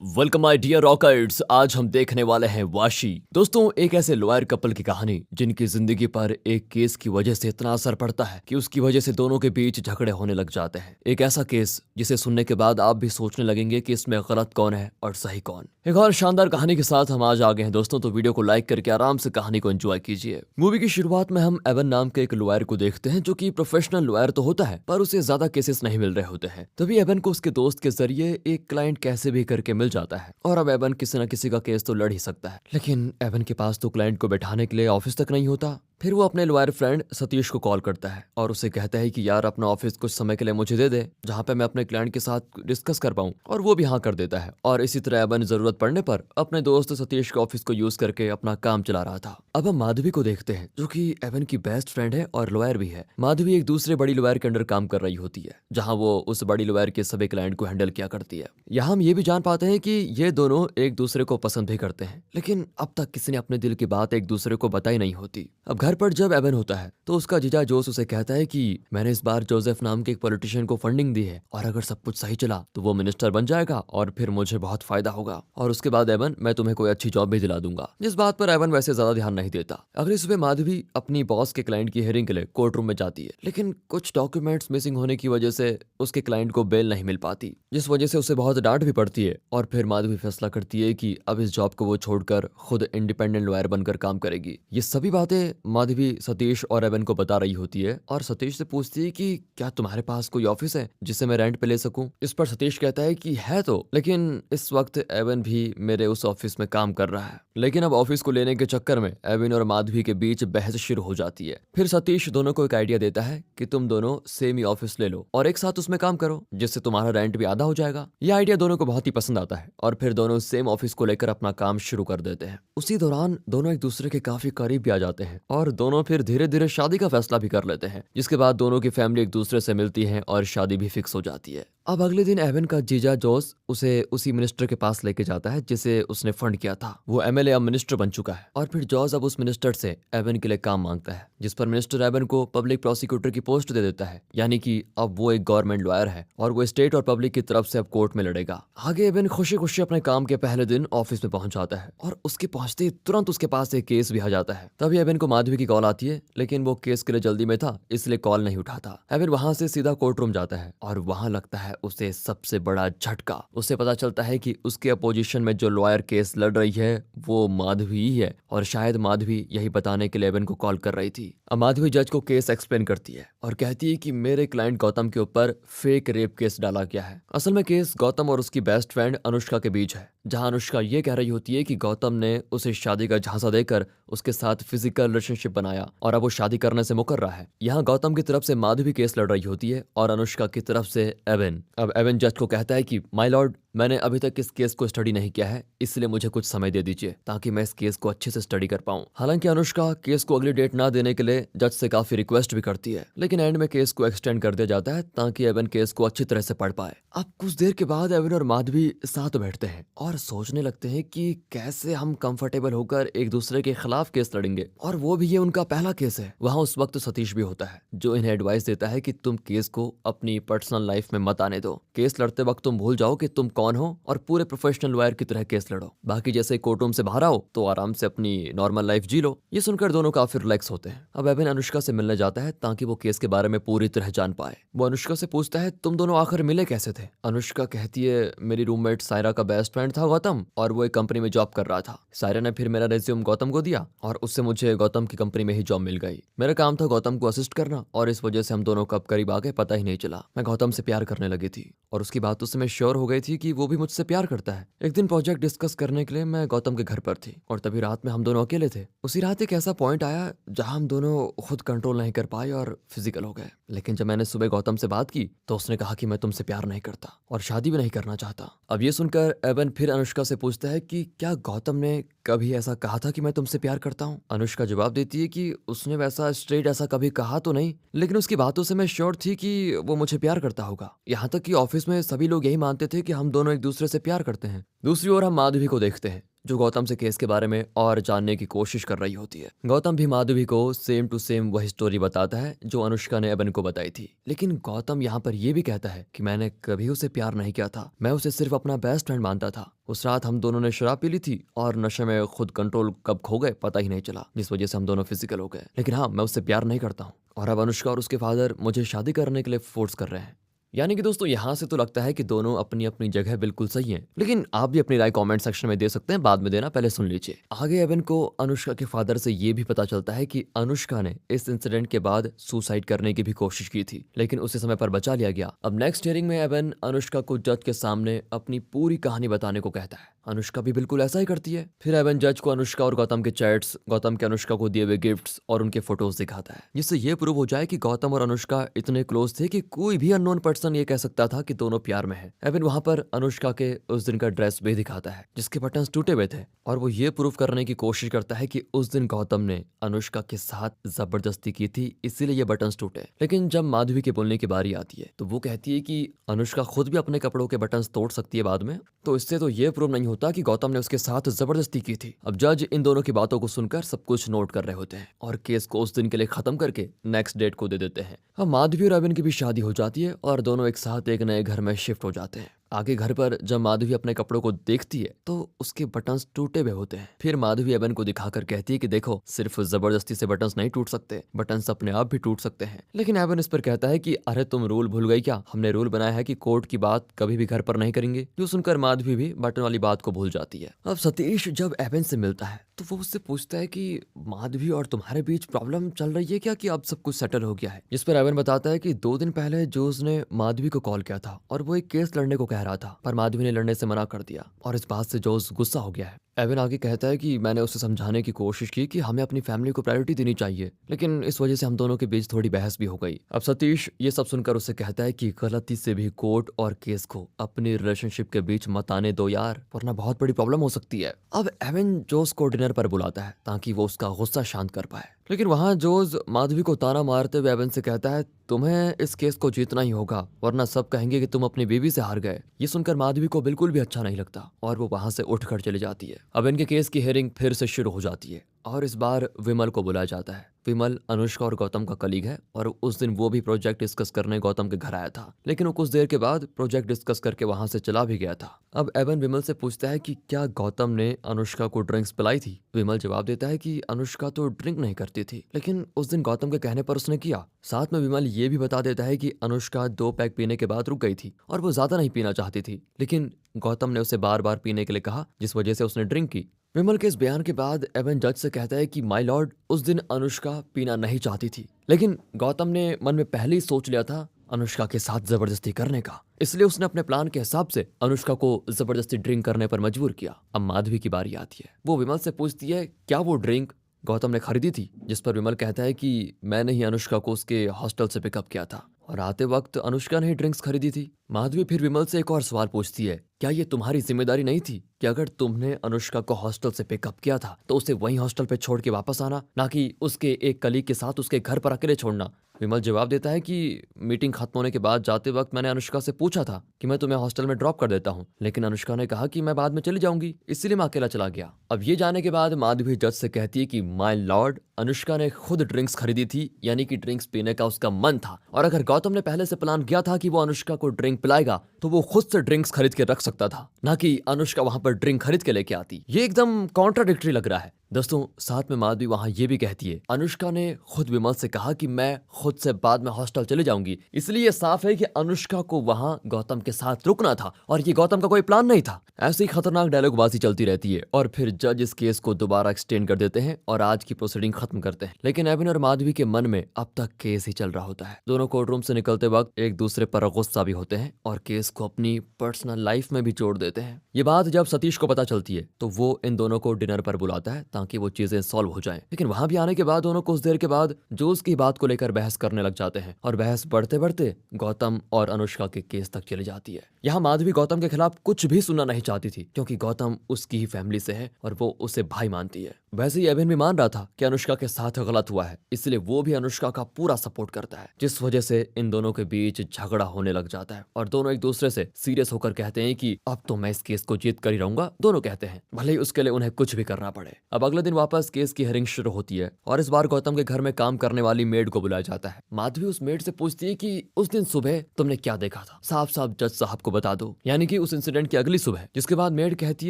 Welcome my dear rockers. आज हम देखने वाले हैं वाशी। दोस्तों, एक ऐसे लॉयर कपल की कहानी जिनकी जिंदगी पर एक केस की वजह से इतना असर पड़ता है कि उसकी वजह से दोनों के बीच झगड़े होने लग जाते हैं। एक ऐसा केस जिसे सुनने के बाद आप भी सोचने लगेंगे कि इसमें गलत कौन है और सही कौन। एक और शानदार कहानी के साथ हम आज आ गए हैं दोस्तों, तो वीडियो को लाइक करके आराम से कहानी को एंजॉय कीजिए। मूवी की शुरुआत में हम एवन नाम के एक लॉयर को देखते हैं जो कि प्रोफेशनल लॉयर तो होता है पर उसे ज्यादा केसेस नहीं मिल रहे होते हैं। तभी एवन को उसके दोस्त के जरिए एक क्लाइंट कैसे भी करके मिल जाता है और अब एवन किसी न किसी का केस तो लड़ ही सकता है। लेकिन एवन के पास तो क्लाइंट को बैठाने के लिए ऑफिस तक नहीं होता। फिर वो अपने लॉयर फ्रेंड सतीश को कॉल करता है और उसे कहता है कि यार अपना ऑफिस कुछ समय के लिए मुझे दे दे जहाँ पे मैं अपने क्लाइंट के साथ डिस्कस कर पाऊँ, और वो भी हाँ कर देता है। और इसी तरह एवन जरूरत पड़ने पर अपने दोस्त सतीश के ऑफिस को यूज करके अपना काम चला रहा था। अब हम माधवी को देखते हैं जो कि एवन की बेस्ट फ्रेंड है और लॉयर भी है। माधवी एक दूसरे बड़ी लॉयर के अंडर काम कर रही होती है जहाँ वो उस बड़ी लॉयर के सभी क्लाइंट को हैंडल किया करती है। यहाँ हम ये भी जान पाते हैं कि ये दोनों एक दूसरे को पसंद भी करते हैं, लेकिन अब तक किसी ने अपने दिल की बात एक दूसरे को बताई नहीं होती। अब घर पर जब एवन होता है तो उसका जीजा जोस उसे कहता है कि मैंने इस बार जोसेफ नाम के एक पॉलिटिशियन को फंडिंग दी है और अगर सब कुछ सही चला तो वो मिनिस्टर बन जाएगा और फिर मुझे बहुत फायदा होगा, और उसके बाद एवन मैं तुम्हें कोई अच्छी जॉब भी दिला दूंगा। जिस बात पर एवन वैसे ज्यादा ध्यान नहीं देता। अगली सुबह माधवी अपनी बॉस के क्लाइंट की हियरिंग के लिए कोर्ट रूम में जाती है, लेकिन कुछ डॉक्यूमेंट्स मिसिंग होने की वजह से उसके क्लाइंट को बेल नहीं मिल पाती, जिस वजह से उसे बहुत डांट भी पड़ती है। और फिर माधवी फैसला करती है कि अब इस जॉब को वो छोड़कर खुद इंडिपेंडेंट लॉयर बनकर काम करेगी। ये सभी बातें माधवी सतीश और एवन को बता रही होती है और सतीश से पूछती है कि क्या तुम्हारे पास कोई ऑफिस है जिसे मैं रेंट पे ले सकूं। इस पर सतीश कहता है कि है तो, लेकिन इस वक्त एवन भी मेरे उस ऑफिस में काम कर रहा है। लेकिन अब ऑफिस को लेने के चक्कर में एवन और माधवी के बीच बहस शुरू हो जाती है। फिर सतीश दोनों को एक आइडिया देता है कि तुम दोनों सेम ही ऑफिस ले लो और एक साथ उसमें काम करो, जिससे तुम्हारा रेंट भी आधा हो जाएगा। यह आइडिया दोनों को बहुत ही पसंद आता है और फिर दोनों सेम ऑफिस को लेकर अपना काम शुरू कर देते हैं। उसी दौरान दोनों एक दूसरे के काफी करीब भी आ जाते हैं और दोनों फिर धीरे धीरे शादी का फैसला भी कर लेते हैं, जिसके बाद दोनों की फैमिली एक दूसरे से मिलती है और शादी भी फिक्स हो जाती है। अब अगले दिन एवन का जीजा जोस उसे उसी मिनिस्टर के पास लेके जाता है जिसे उसने फंड किया था। वो एमएलए अब मिनिस्टर बन चुका है और फिर जॉस अब उस मिनिस्टर से एवन के लिए काम मांगता है, जिस पर मिनिस्टर एवन को पब्लिक प्रोसिक्यूटर की पोस्ट दे देता है, यानी कि अब वो एक गवर्नमेंट लॉयर है और वो स्टेट और पब्लिक की तरफ से अब कोर्ट में लड़ेगा। आगे एवन खुशी खुशी अपने काम के पहले दिन ऑफिस में पहुंच जाता है और उसके पहुंचते ही तुरंत उसके पास एक केस भी आ जाता है। तभी एवन को माधवी की कॉल आती है, लेकिन वो केस के लिए जल्दी में था इसलिए कॉल नहीं उठाता। एवन वहां से सीधा कोर्ट रूम जाता है और वहां लगता है उसे सबसे बड़ा झटका। उसे पता चलता है कि उसके अपोजिशन में जो लॉयर केस लड़ रही है वो माधवी ही है और शायद माधवी यही बताने के लिए एवन को कॉल कर रही थी। अब माधवी जज को केस एक्सप्लेन करती है और कहती है कि मेरे क्लाइंट गौतम के ऊपर फेक रेप केस डाला गया है। असल में केस गौतम और उसकी बेस्ट फ्रेंड अनुष्का के बीच है, जहां अनुष्का ये कह रही होती है कि गौतम ने उसे शादी का झांसा देकर उसके साथ फिजिकल रिलेशनशिप बनाया और अब वो शादी करने से मुकर रहा है। यहाँ गौतम की तरफ से माधवी केस लड़ रही होती है और अनुष्का की तरफ से एवन। अब एवन जज को कहता है कि माय लॉर्ड, मैंने अभी तक इस केस को स्टडी नहीं किया है, इसलिए मुझे कुछ समय दे दीजिए ताकि मैं इस केस को अच्छे से स्टडी कर पाऊं। हालांकि अनुष्का केस को अगली डेट ना देने के लिए जज से काफी रिक्वेस्ट भी करती है, लेकिन एंड में केस को एक्सटेंड कर दिया जाता है ताकि एवन केस को अच्छी तरह से पढ़ पाए। अब कुछ देर के बाद एवन और माधवी साथ बैठते हैं और सोचने लगते हैं कि कैसे हम कंफर्टेबल होकर एक दूसरे के खिलाफ केस लड़ेंगे, और वो भी ये उनका पहला केस है। वहां उस वक्त सतीश भी होता है जो इन्हें एडवाइस देता है कि तुम केस को अपनी पर्सनल लाइफ में मत आने दो। केस लड़ते वक्त तुम भूल जाओ कि तुम कौन हो और पूरे प्रोफेशनल लॉयर की तरह केस लड़ो। बाकी जैसे कोर्ट रूम से बाहर आओ तो आराम से अपनी नॉर्मल लाइफ जी लो। ये सुनकर दोनों काफी रिलैक्स होते हैं। अब एवन अनुष्का से मिलने जाता है ताकि वो केस के बारे में पूरी तरह जान पाए। वो अनुष्का से पूछता है तुम दोनों आखिर मिले कैसे थे। अनुष्का कहती है मेरी रूममेट सायरा का बेस्ट फ्रेंड था गौतम और वो एक कंपनी में जॉब कर रहा था। सायरा ने फिर मेरा रेज्यूम गौतम को दिया और उससे मुझे गौतम की कंपनी में ही जॉब मिल गई। मेरा काम था गौतम को असिस्ट करना और इस वजह से हम दोनों कब करीब आ गए पता ही नहीं चला। मैं गौतम से प्यार करने लगी थी और उसकी बातों से मैं श्योर हो गई थी कि वो भी मुझसे प्यार करता है। एक दिन प्रोजेक्ट डिस्कस करने के लिए मैं गौतम के घर पर थी और तभी रात में हम दोनों अकेले थे। उसी रात एक ऐसा पॉइंट आया जहां हम दोनों खुद कंट्रोल नहीं कर पाए और फिजिकल हो गए। लेकिन जब मैंने सुबह गौतम से बात की तो उसने कहा कि मैं तुमसे प्यार नहीं करता और शादी भी नहीं करना चाहता। अब ये सुनकर एवन फिर अनुष्का से पूछता है कि क्या गौतम ने कभी ऐसा कहा था कि मैं तुमसे प्यार करता हूँ। अनुष्का जवाब देती है कि उसने वैसा स्ट्रेट ऐसा कभी कहा तो नहीं, लेकिन उसकी बातों से मैं श्योर थी कि वो मुझे प्यार करता होगा। यहाँ तक कि ऑफिस में सभी लोग यही मानते थे कि हम दोनों एक दूसरे से प्यार करते हैं। दूसरी ओर हम माधवी को देखते हैं जो गौतम से केस के बारे में और जानने की कोशिश कर रही होती है। गौतम भी माधवी को सेम टू सेम वही स्टोरी बताता है जो अनुष्का ने एबन को बताई थी, लेकिन गौतम यहाँ पर यह भी कहता है कि मैंने कभी उसे प्यार नहीं किया था, मैं उसे सिर्फ अपना बेस्ट फ्रेंड मानता था। उस रात हम दोनों ने शराब पी ली थी और नशे में खुद कंट्रोल कब खो गए पता ही नहीं चला, जिस वजह से हम दोनों फिजिकल हो गए। लेकिन हाँ, मैं उससे प्यार नहीं करता हूँ और अब अनुष्का और उसके फादर मुझे शादी करने के लिए फोर्स कर रहे हैं। यानी कि दोस्तों यहाँ से तो लगता है कि दोनों अपनी अपनी जगह बिल्कुल सही हैं, लेकिन आप भी अपनी राय कमेंट सेक्शन में दे सकते हैं, बाद में देना, पहले सुन लीजिए। आगे एबन को अनुष्का के फादर से ये भी पता चलता है कि अनुष्का ने इस इंसिडेंट के बाद सुसाइड करने की भी कोशिश की थी, लेकिन उसी समय पर बचा लिया गया। अब नेक्स्ट हियरिंग में एबन अनुष्का को जज के सामने अपनी पूरी कहानी बताने को कहता है। अनुष्का भी बिल्कुल ऐसा ही करती है। फिर एबन जज को अनुष्का और गौतम के चैट्स, गौतम के अनुष्का को दिए हुए गिफ्ट्स और उनके फोटोज दिखाता है, जिससे ये प्रूव हो जाए कि गौतम और अनुष्का इतने क्लोज थे कि कोई भी अननोन पर्सन ये कह सकता था कि दोनों प्यार में हैं। एबन वहां पर अनुष्का के उस दिन का ड्रेस भी दिखाता है जिसके बटन्स टूटे हुए थे, और वो ये प्रूव करने की कोशिश करता है कि उस दिन गौतम ने अनुष्का के साथ जबरदस्ती की थी, इसीलिए ये बटन्स टूटे। लेकिन जब माधवी के बोलने की बारी आती है तो वो कहती है कि अनुष्का खुद भी अपने कपड़ों के बटन्स तोड़ सकती है बाद में, तो इससे तो ये प्रूव नहीं होता कि गौतम ने उसके साथ जबरदस्ती की थी। अब जज इन दोनों की बातों को सुनकर सब कुछ नोट कर रहे होते हैं और केस को उस दिन के लिए खत्म करके नेक्स्ट डेट को दे देते हैं। अब माधवी और एबन की भी शादी हो जाती है और दोनों एक साथ एक नए घर में शिफ्ट हो जाते हैं। आगे घर पर जब माधवी अपने कपड़ों को देखती है तो उसके बटन्स टूटे हुए होते हैं। फिर माधवी एबन को दिखाकर कहती है कि देखो, सिर्फ जबरदस्ती से बटन्स नहीं टूट सकते, बटन्स अपने आप भी टूट सकते हैं। लेकिन एबन इस पर कहता है कि अरे तुम रूल भूल गई क्या, हमने रूल बनाया है कि कोर्ट की बात कभी भी घर पर नहीं करेंगे। जो सुनकर माधवी भी बटन वाली बात को भूल जाती है। अब सतीश जब एबन से मिलता है तो वो उससे पूछता है कि माधवी और तुम्हारे बीच प्रॉब्लम चल रही है क्या, कि अब सब कुछ सेटल हो गया है। जिस पर एबन बताता है कि 2 दिन पहले जोस ने माधवी को कॉल किया था और वो एक केस लड़ने को कह रहा था, पर माधवी ने लड़ने से मना कर दिया और इस बात से जोस गुस्सा हो गया है। एबन आगे कहता है कि मैंने उसे समझाने की कोशिश की कि हमें अपनी फैमिली को प्रायोरिटी देनी चाहिए, लेकिन इस वजह से हम दोनों के बीच थोड़ी बहस भी हो गई। अब सतीश ये सब सुनकर उसे कहता है कि गलती से भी कोर्ट और केस को अपनी रिलेशनशिप के बीच मत आने दो यार, वरना बहुत बड़ी प्रॉब्लम हो सकती है। अब एबन जोस को डिनर पर बुलाता है ताकि वो उसका गुस्सा शांत कर पाए, लेकिन वहां जोस माधवी को ताना मारते हुए एबन से कहता है तुम्हें इस केस को जीतना ही होगा, वरना सब कहेंगे कि तुम अपनी बीवी से हार गए। ये सुनकर माधवी को बिल्कुल भी अच्छा नहीं लगता और वो वहां से उठकर चली जाती है। अब इनके केस की हियरिंग फिर से शुरू हो जाती है और इस बार विमल को बुलाया जाता है। विमल अनुष्का और गौतम का कलीग है और उस दिन वो भी प्रोजेक्ट डिस्कस करने गौतम के घर आया था, लेकिन वो कुछ देर के बाद प्रोजेक्ट डिस्कस करके वहां से चला भी गया था। अब एबन विमल से पूछता है कि क्या गौतम ने अनुष्का को ड्रिंक्स पिलाई थी। विमल जवाब देता है कि अनुष्का तो ड्रिंक नहीं करती थी, लेकिन उस दिन गौतम के कहने पर उसने किया। साथ में विमल ये भी बता देता है कि अनुष्का 2 पैक पीने के बाद रुक गई थी और वो ज्यादा नहीं पीना चाहती थी, लेकिन गौतम ने उसे बार बार पीने के लिए कहा, जिस वजह से उसने ड्रिंक की। विमल के इस बयान के बाद एबन जज से कहता है कि माय लॉर्ड, उस दिन अनुष्का पीना नहीं चाहती थी, लेकिन गौतम ने मन में पहले ही सोच लिया था अनुष्का के साथ जबरदस्ती करने का, इसलिए उसने अपने प्लान के हिसाब से अनुष्का को जबरदस्ती ड्रिंक करने पर मजबूर किया। अब माधवी की बारी आती है। वो विमल से पूछती है क्या वो ड्रिंक गौतम ने खरीदी थी, जिस पर विमल कहता है कि मैंने ही अनुष्का को उसके हॉस्टल से पिकअप किया था और आते वक्त अनुष्का ने ही ड्रिंक्स खरीदी थी। माधवी फिर विमल से एक और सवाल पूछती है, क्या ये तुम्हारी जिम्मेदारी नहीं थी कि अगर तुमने अनुष्का को हॉस्टल से पिकअप किया था तो उसे वहीं हॉस्टल पे छोड़ के वापस आना, ना कि उसके एक कलीग के साथ उसके घर पर अकेले छोड़ना। विमल जवाब देता है कि मीटिंग खत्म होने के बाद जाते वक्त मैंने अनुष्का से पूछा था कि मैं तुम्हें हॉस्टल में ड्रॉप कर देता हूँ, लेकिन अनुष्का ने कहा कि मैं बाद में चली जाऊंगी, इसीलिए मैं अकेला चला गया। अब ये जाने के बाद माधवी जज से कहती है कि माय लॉर्ड, अनुष्का ने खुद ड्रिंक्स खरीदी थी, यानी कि ड्रिंक्स पीने का उसका मन था, और अगर गौतम ने पहले से प्लान किया था कि वो अनुष्का को ड्रिंक पिलाएगा तो वो खुद से ड्रिंक्स खरीद के रख सकता था, ना कि अनुष्का वहां पर ड्रिंक खरीद के लेके आती। ये एकदम कॉन्ट्राडिक्टरी लग रहा है। दोस्तों साथ में माधवी वहां ये भी कहती है अनुष्का ने खुद विमल से कहा कि मैं खुद से बाद में हॉस्टल चले जाऊंगी, इसलिए ये साफ है कि अनुष्का को वहां गौतम के साथ रुकना था और ये गौतम का कोई प्लान नहीं था। ऐसी खतरनाक डायलॉगबाजी चलती रहती है और फिर जज इस केस को दोबारा एक्सटेंड कर देते हैं और आज की प्रोसीडिंग खत्म करते हैं। लेकिन एबन और माधवी के मन में अब तक केस ही चल रहा होता है। दोनों कोर्ट रूम से निकलते वक्त एक दूसरे पर गुस्सा भी होते हैं और केस को अपनी पर्सनल लाइफ में भी जोड़ देते हैं। ये बात जब सतीश को पता चलती है तो वो इन दोनों को डिनर पर बुलाता है ताकि वो चीजें सॉल्व हो जाएं। लेकिन वहां भी आने के बाद दोनों कुछ देर के बाद जोस की बात को लेकर बहस करने लग जाते हैं और बहस बढ़ते बढ़ते गौतम और अनुष्का के केस तक चली जाती है। यहाँ माधवी गौतम के खिलाफ कुछ भी सुनना नहीं चाहती थी क्योंकि गौतम उसकी ही फैमिली से है और वो उसे भाई मानती है। वैसे ही एवन भी मान रहा था कि अनुष्का के साथ गलत हुआ है, इसलिए वो भी अनुष्का का पूरा सपोर्ट करता है, जिस वजह से इन दोनों के बीच झगड़ा होने लग जाता है और दोनों एक दूसरे से सीरियस होकर कहते हैं कि अब तो मैं इस केस को जीत कर ही रहूंगा। दोनों कहते हैं, भले ही उसके लिए उन्हें कुछ भी करना पड़े। अब अगले दिन वापस केस की हियरिंग शुरू होती है और इस बार गौतम के घर में काम करने वाली मेड को बुलाया जाता है। माधवी उस मेड से पूछती है कि उस दिन सुबह तुमने क्या देखा था, साफ साफ जज साहब को बता दो, यानी कि उस इंसिडेंट की अगली सुबह। जिसके बाद मेड कहती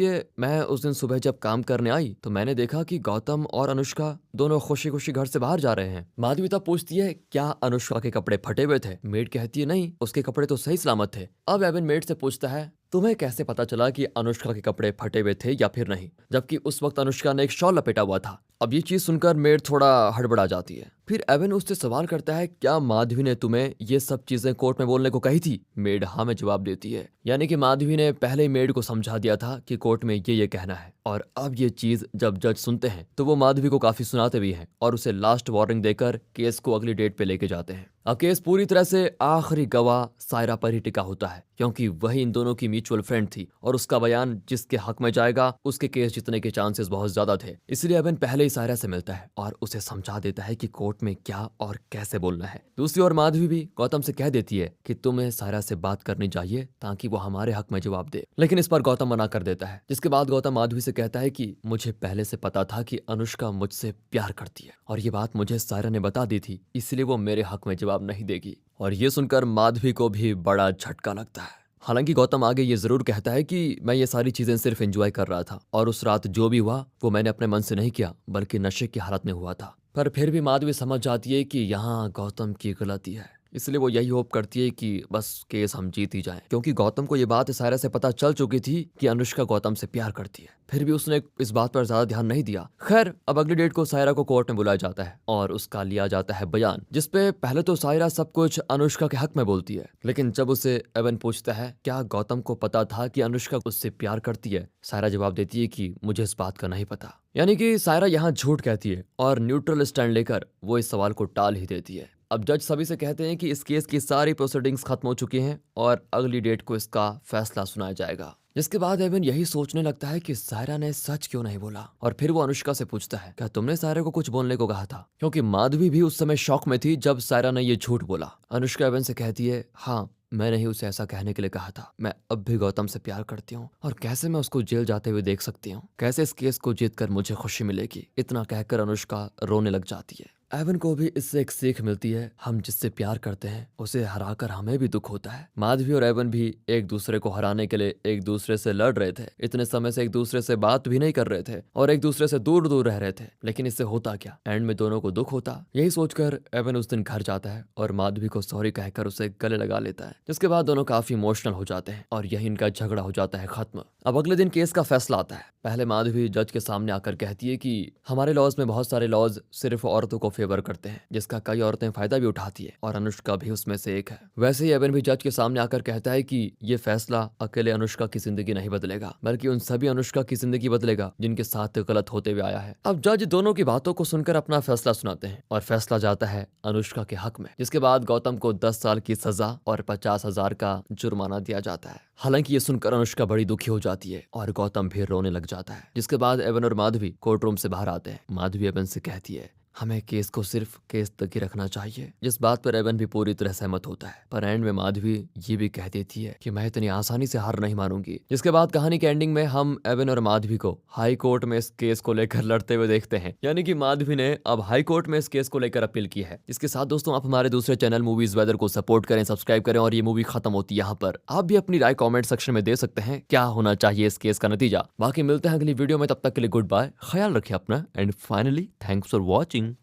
है, मैं उस दिन सुबह जब काम करने आई तो मैंने देखा कि गौतम और अनुष्का दोनों खुशी खुशी घर से बाहर जा रहे हैं। माधवी तब पूछती है, क्या अनुष्का के कपड़े फटे हुए थे? मेड कहती है, नहीं, उसके कपड़े तो सही सलामत थे। अब एवन मेड से पूछता है, तुम्हें कैसे पता चला कि अनुष्का के कपड़े फटे हुए थे या फिर नहीं, जबकि उस वक्त अनुष्का ने एक शॉल लपेटा हुआ था। अब ये चीज सुनकर मेड थोड़ा हड़बड़ा जाती है। फिर एवन उससे सवाल करता है, क्या माधवी ने तुम्हें ये सब चीजें कोर्ट में बोलने को कही थी? मेड हाँ में जवाब देती है, यानी कि माधवी ने पहले ही मेड को समझा दिया था कि कोर्ट में ये कहना है। और अब ये चीज जब जज सुनते हैं तो वो माधवी को काफी सुनाते भी हैं और उसे लास्ट वार्निंग देकर केस को अगली डेट पे लेके जाते हैं। अब केस पूरी तरह से आखिरी गवाह सायरा पर ही टिका होता है, क्योंकि वही इन दोनों की म्यूचुअल फ्रेंड थी और उसका बयान जिसके हक में जाएगा उसके केस जीतने के चांसेस बहुत ज्यादा थे। इसलिए एवन पहले ही सायरा से मिलता है और उसे समझा देता है कि कोर्ट में क्या और कैसे बोलना है। दूसरी ओर माधवी भी गौतम से कह देती है कि तुम्हें सायरा से बात करनी चाहिए ताकि वो हमारे हक में जवाब दे, लेकिन इस पर गौतम मना कर देता है। जिसके बाद गौतम माधवी से कहता है कि मुझे पहले से पता था कि अनुष्का मुझसे प्यार करती है और ये बात मुझे सायरा ने बता दी थी, इसलिए वो मेरे हक में जवाब नहीं देगी। और ये सुनकर माधवी को भी बड़ा झटका लगता है। हालांकि गौतम आगे ये जरूर कहता है कि मैं ये सारी चीजें सिर्फ एंजॉय कर रहा था और उस रात जो भी हुआ वो मैंने अपने मन से नहीं किया बल्कि नशे की हालत में हुआ था। पर फिर भी माधवी समझ जाती है कि यहाँ गौतम की गलती है, इसलिए वो यही होप करती है कि बस केस हम जीत ही जाएं, क्योंकि गौतम को ये बात सायरा से पता चल चुकी थी कि अनुष्का गौतम से प्यार करती है। फिर भी उसने इस बात पर ज्यादा ध्यान नहीं दिया। खैर, अब अगली डेट को सायरा को कोर्ट में बुलाया जाता है और उसका लिया जाता है बयान, जिसपे पहले तो सायरा सब कुछ अनुष्का के हक में बोलती है, लेकिन जब उसे एवन पूछता है क्या गौतम को पता था कि अनुष्का उससे प्यार करती है, सायरा जवाब देती है कि मुझे इस बात का नहीं पता। यानी कि सायरा यहाँ झूठ कहती है और न्यूट्रल स्टैंड लेकर वो इस सवाल को टाल ही देती है। अब जज सभी से कहते हैं कि इस केस की सारी प्रोसीडिंग्स खत्म हो चुकी हैं और अगली डेट को इसका फैसला सुनाया जाएगा। जिसके बाद एवन यही सोचने लगता है कि सायरा ने सच क्यों नहीं बोला और फिर वो अनुष्का से पूछता है, क्या तुमने सायरा को कुछ बोलने को कहा था? क्योंकि माधवी भी उस समय शॉक में थी जब सायरा ने ये झूठ बोला। अनुष्का एवन से कहती है, हाँ, मैंने ही उसे ऐसा कहने के लिए कहा था। मैं अब भी गौतम से प्यार करती हूँ और कैसे मैं उसको जेल जाते हुए देख सकती हूँ, कैसे इस केस को जीतकर मुझे खुशी मिलेगी। इतना कहकर अनुष्का रोने लग जाती है। एवन को भी इससे एक सीख मिलती है, हम जिससे प्यार करते हैं उसे हराकर हमें भी दुख होता है। माधवी और एवन भी एक दूसरे को हराने के लिए एक दूसरे से लड़ रहे थे, इतने समय से एक दूसरे से बात भी नहीं कर रहे थे और एक दूसरे से दूर दूर रह रहे थे, लेकिन इससे होता क्या, एंड में दोनों को दुख होता। यही सोचकर एवन उस दिन घर जाता है और माधवी को सॉरी कहकर उसे गले लगा लेता है, जिसके बाद दोनों काफी इमोशनल हो जाते हैं और यही इनका झगड़ा हो जाता है खत्म। अब अगले दिन केस का फैसला आता है। पहले माधवी जज के सामने आकर कहती है कि हमारे लॉज में बहुत सारे लॉज सिर्फ औरतों को फेवर करते हैं, जिसका कई औरतें फायदा भी उठाती है और अनुष्का भी उसमें से एक है। वैसे ही एवन भी जज के सामने आकर कहता है कि ये फैसला अकेले अनुष्का की जिंदगी नहीं बदलेगा, बल्कि उन सभी अनुष्का की जिंदगी बदलेगा जिनके साथ गलत होते हुए आया है। अब जज दोनों की बातों को सुनकर अपना फैसला सुनाते हैं और फैसला जाता है अनुष्का के हक में, जिसके बाद गौतम को 10 साल की सजा और 50,000 का जुर्माना दिया जाता है। हालांकि ये सुनकर अनुष्का बड़ी दुखी हो जाती है और गौतम भी रोने लग जाता है। जिसके बाद एवन और माधवी कोर्ट रूम से बाहर आते हैं। माधवी एवन से कहती है, हमें केस को सिर्फ केस तक ही रखना चाहिए, जिस बात पर एवन भी पूरी तरह सहमत होता है। पर एंड में माधवी ये भी कह देती है कि मैं इतनी आसानी से हार नहीं मानूंगी। जिसके बाद कहानी के एंडिंग में हम एवन और माधवी को हाई कोर्ट में इस केस को लेकर लड़ते हुए देखते हैं, यानी कि माधवी ने अब हाई कोर्ट में इस केस को लेकर अपील की है। इसके साथ दोस्तों आप हमारे दूसरे चैनल मूवीज वेदर को सपोर्ट करें, सब्सक्राइब करें और ये मूवी खत्म होती है यहाँ पर। आप भी अपनी राय कॉमेंट सेक्शन में दे सकते हैं क्या होना चाहिए इस केस का नतीजा। बाकी मिलते हैं अगली वीडियो में, तब तक के लिए गुड बाय, ख्याल रखें अपना and finally thanks for watching.